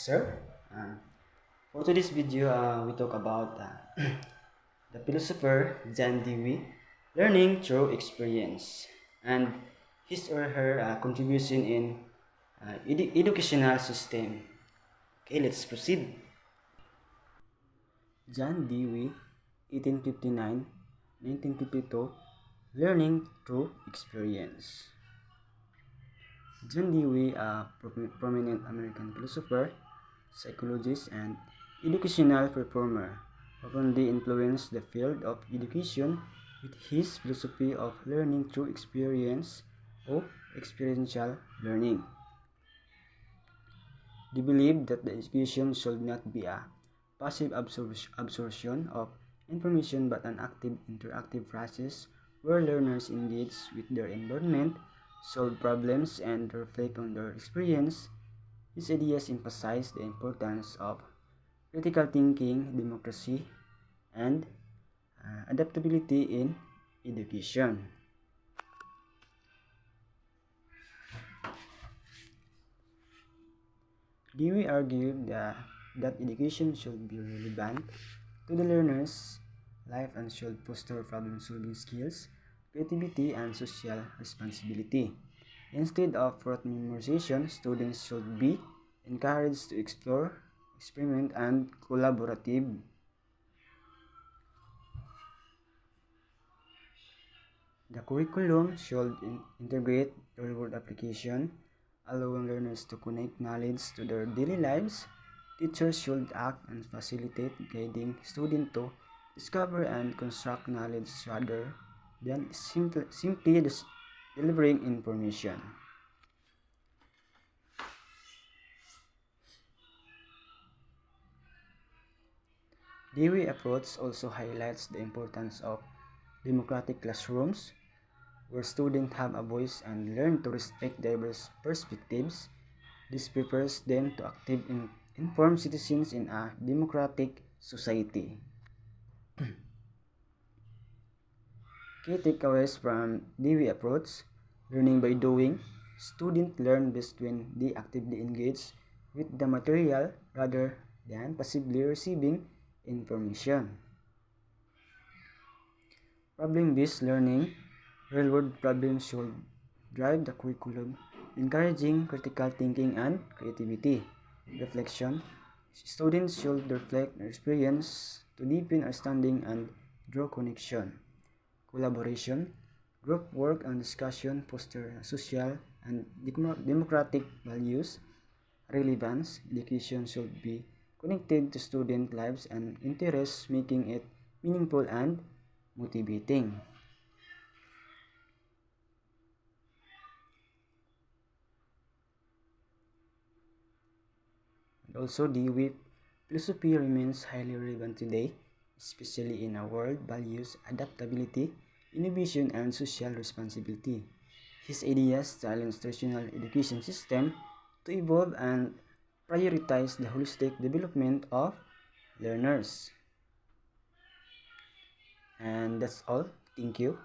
sir. For today's video, we talk about the philosopher John Dewey, learning through experience, and his or her contribution in educational system. Okay, let's proceed. John Dewey, 1859-1952, learning through experience. John Dewey, a prominent American philosopher, psychologist, and educational reformer, profoundly influenced the field of education with his philosophy of learning through experience or experiential learning. He believed that the education should not be a passive absorption of information but an active interactive process where learners engage with their environment, solve problems, and reflect on their experience. His ideas emphasize the importance of critical thinking, democracy, and adaptability in education. Dewey argued that education should be relevant to the learner's life and should foster problem-solving skills, creativity, and social responsibility. Instead of rote memorization, students should be encouraged to explore, experiment, and collaborative. The curriculum should integrate real-world application, allowing learners to connect knowledge to their daily lives. Teachers should act and facilitate, guiding students to discover and construct knowledge rather than simply delivering information. Dewey approach also highlights the importance of democratic classrooms, where students have a voice and learn to respect diverse perspectives. This prepares them to informed citizens in a democratic society. Key takeaways from Dewey approach: learning by doing. Students learn best when they actively engage with the material rather than passively receiving information. Problem-based learning. Real-world problems should drive the curriculum, encouraging critical thinking and creativity. Reflection. Students should reflect their experience to deepen understanding and draw connection. Collaboration. Group work and discussion foster social and democratic values. Relevance. Education should be connected to student lives and interests, making it meaningful and motivating. And also, Dewey philosophy remains highly relevant today, especially in a world values adaptability, innovation, and social responsibility. His ideas challenge traditional education system to evolve and prioritize the holistic development of learners. And that's all. Thank you.